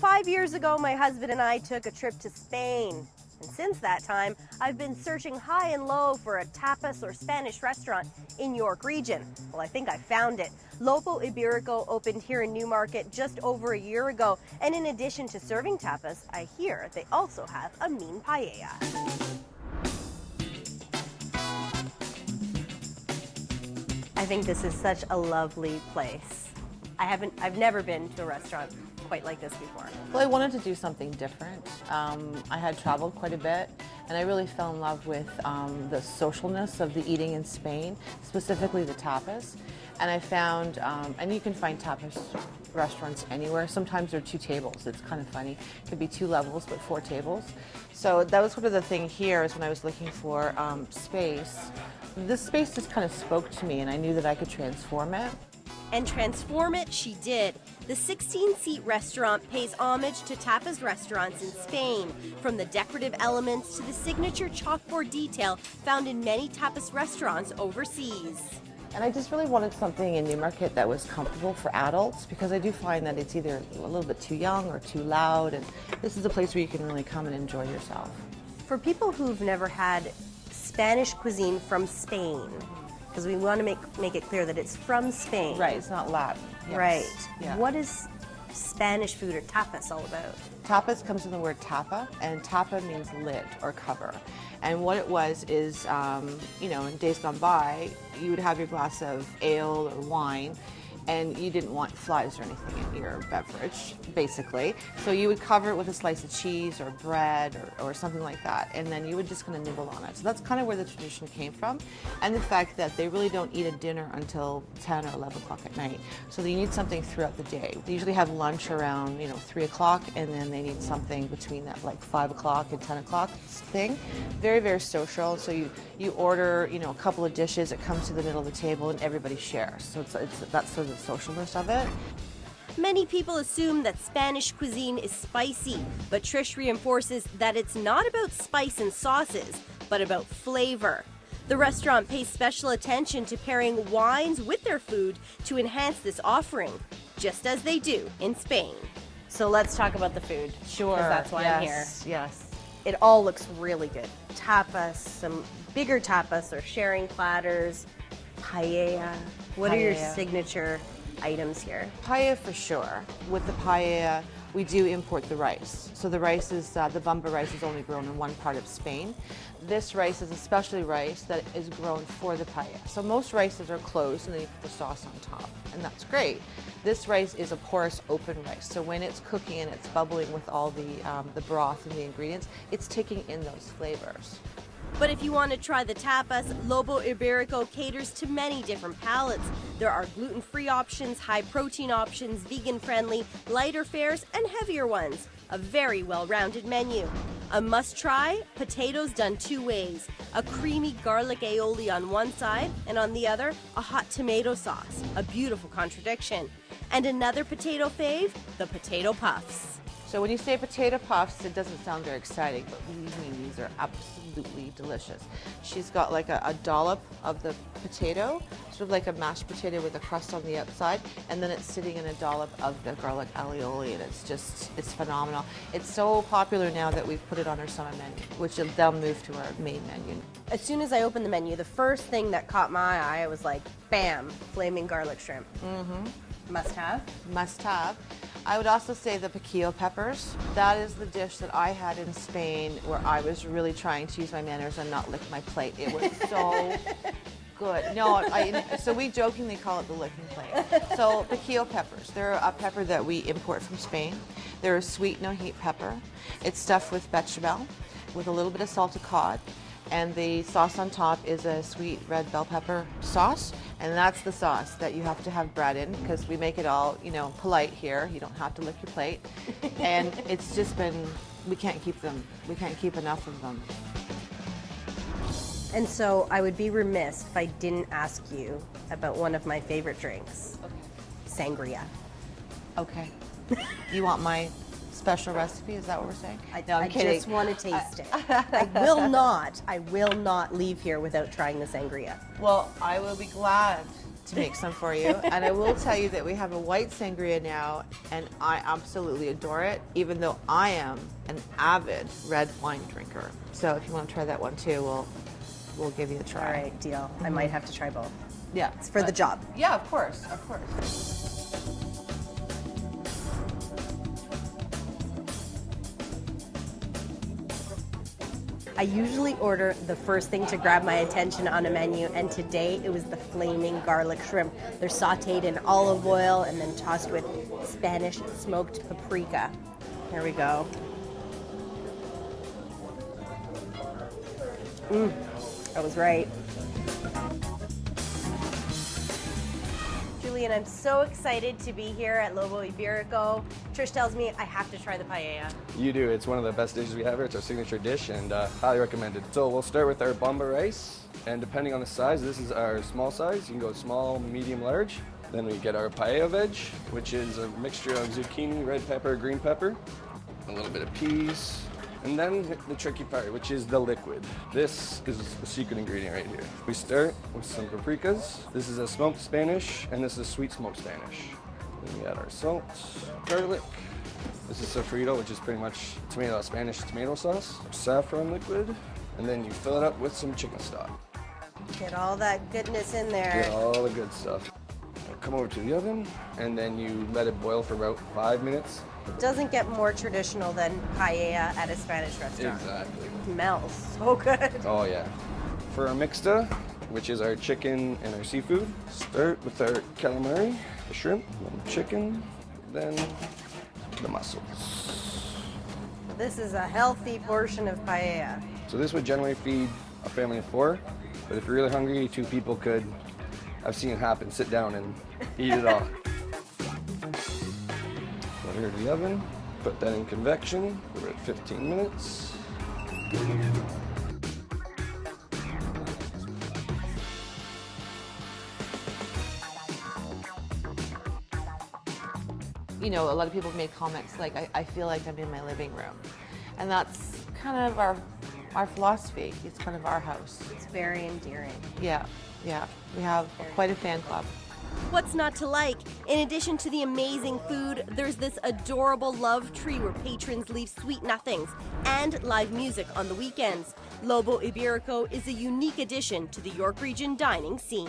5 years ago, my husband and I took a trip to Spain. And since that time, I've been searching high and low for a tapas or Spanish restaurant in York region. Well, I think I found it. Lobo Iberico opened here in Newmarket just over a year ago. And in addition to serving tapas, I hear they also have a mean paella. I think this is such a lovely place. I've never been to a restaurant quite like this before. Well, I wanted to do something different. I had traveled quite a bit, and I really fell in love with the socialness of the eating in Spain, specifically the tapas. And I found, and you can find tapas restaurants anywhere. Sometimes there are 2 tables. It's kind of funny. It could be 2 levels, but 4 tables. So that was sort of the thing here, is when I was looking for space. This space just kind of spoke to me, and I knew that I could transform it. And transform it she did. The 16-seat restaurant pays homage to tapas restaurants in Spain, from the decorative elements to the signature chalkboard detail found in many tapas restaurants overseas. And I just really wanted something in Newmarket that was comfortable for adults, because I do find that it's either a little bit too young or too loud, and this is a place where you can really come and enjoy yourself. For people who've never had Spanish cuisine from Spain, because we want to make it clear that it's from Spain. Right, it's not Latin. Yes. Right. Yeah. What is Spanish food or tapas all about? Tapas comes from the word tapa, and tapa means lid or cover. And what it was is, in days gone by, you would have your glass of ale or wine, and you didn't want flies or anything in your beverage, basically. So you would cover it with a slice of cheese or bread or something like that, and then you would just kind of nibble on it. So that's kind of where the tradition came from, and the fact that they really don't eat a dinner until 10 or 11 o'clock at night. So they need something throughout the day. They usually have lunch around 3 o'clock, and then they need something between that, like 5 o'clock and 10 o'clock thing. Very, very social. So you order a couple of dishes, it comes to the middle of the table, and everybody shares. So that's sort of the socialness of it. Many people assume that Spanish cuisine is spicy, but Trish reinforces that it's not about spice and sauces, but about flavor. The restaurant pays special attention to pairing wines with their food to enhance this offering, just as they do in Spain. So let's talk about the food. Sure. 'Cause that's why I'm here. Yes. It all looks really good. Tapas, some bigger tapas or sharing platters, paella. What are your signature items here? Paella for sure. With the paella, we do import the rice. So the rice is, the Bumba rice is only grown in one part of Spain. This rice is a specialty rice that is grown for the paella. So most rices are closed and then you put the sauce on top, and that's great. This rice is a porous, open rice. So when it's cooking and it's bubbling with all the broth and the ingredients, it's taking in those flavors. But if you want to try the tapas, Lobo Iberico caters to many different palates. There are gluten-free options, high-protein options, vegan-friendly, lighter fares, and heavier ones. A very well-rounded menu. A must-try, potatoes done 2 ways. A creamy garlic aioli on one side, and on the other, a hot tomato sauce. A beautiful contradiction. And another potato fave, the potato puffs. So when you say potato puffs, it doesn't sound very exciting, but believe me, these are absolutely delicious. She's got like a dollop of the potato, sort of like a mashed potato with a crust on the outside, and then it's sitting in a dollop of the garlic aioli, and it's phenomenal. It's so popular now that we've put it on our summer menu, which they'll move to our main menu. As soon as I opened the menu, the first thing that caught my eye was like, bam, flaming garlic shrimp. Mm-hmm. Must have? Must have. I would also say the piquillo peppers. That is the dish that I had in Spain where I was really trying to use my manners and not lick my plate. It was so good. No, so we jokingly call it the licking plate. So piquillo peppers, they're a pepper that we import from Spain. They're a sweet no-heat pepper. It's stuffed with bechamel with a little bit of salted cod. And the sauce on top is a sweet red bell pepper sauce, and that's the sauce that you have to have bread in, because we make it all, polite here. You don't have to lick your plate. And it's just been, we can't keep enough of them. And so I would be remiss if I didn't ask you about one of my favorite drinks. Okay. Sangria. Okay. You want my special recipe? Is that what we're saying? No, I'm I kidding. just want to taste it. I will not leave here without trying the sangria. Well, I will be glad to make some for you. And I will tell you that we have a white sangria now, and I absolutely adore it, even though I am an avid red wine drinker. So if you want to try that one too, we'll give you a try. All right, deal. I might have to try both. Yeah. It's for the job. Yeah, of course, of course. I usually order the first thing to grab my attention on a menu, and today it was the flaming garlic shrimp. They're sauteed in olive oil and then tossed with Spanish smoked paprika. Here we go. I was right. Julian, I'm so excited to be here at Lobo Iberico. Trish tells me I have to try the paella. You do. It's one of the best dishes we have here. It's our signature dish and highly recommended. So we'll start with our bomba rice, and depending on the size, this is our small size. You can go small, medium, large. Then we get our paella veg, which is a mixture of zucchini, red pepper, green pepper, a little bit of peas, and then the tricky part, which is the liquid. This is the secret ingredient right here. We start with some paprikas. This is a smoked Spanish, and this is sweet smoked Spanish. Then we add our salt, garlic. This is sofrito, which is pretty much Spanish tomato sauce. Saffron liquid, and then you fill it up with some chicken stock. Get all that goodness in there. Get all the good stuff. Come over to the oven, and then you let it boil for about 5 minutes. It doesn't get more traditional than paella at a Spanish restaurant. Exactly. It smells so good. Oh yeah. For our mixta, which is our chicken and our seafood, start with our calamari, the shrimp, then the chicken, then the mussels. This is a healthy portion of paella. So this would generally feed a family of 4, but if you're really hungry, 2 people could, I've seen it happen, sit down and eat it all. So here to the oven, put that in convection, we're at 15 minutes. You know, a lot of people have made comments like, I feel like I'm in my living room. And that's kind of our philosophy. It's kind of our house. It's very endearing. Yeah, yeah. We have quite a fan club. What's not to like? In addition to the amazing food, there's this adorable love tree where patrons leave sweet nothings and live music on the weekends. Lobo Iberico is a unique addition to the York Region dining scene.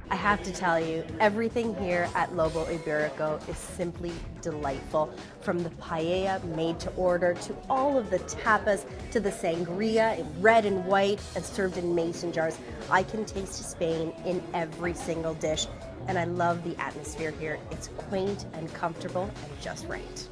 I have to tell you, everything here at Lobo Iberico is simply delightful. From the paella made to order, to all of the tapas, to the sangria in red and white and served in mason jars. I can taste Spain in every single dish, and I love the atmosphere here. It's quaint and comfortable and just right.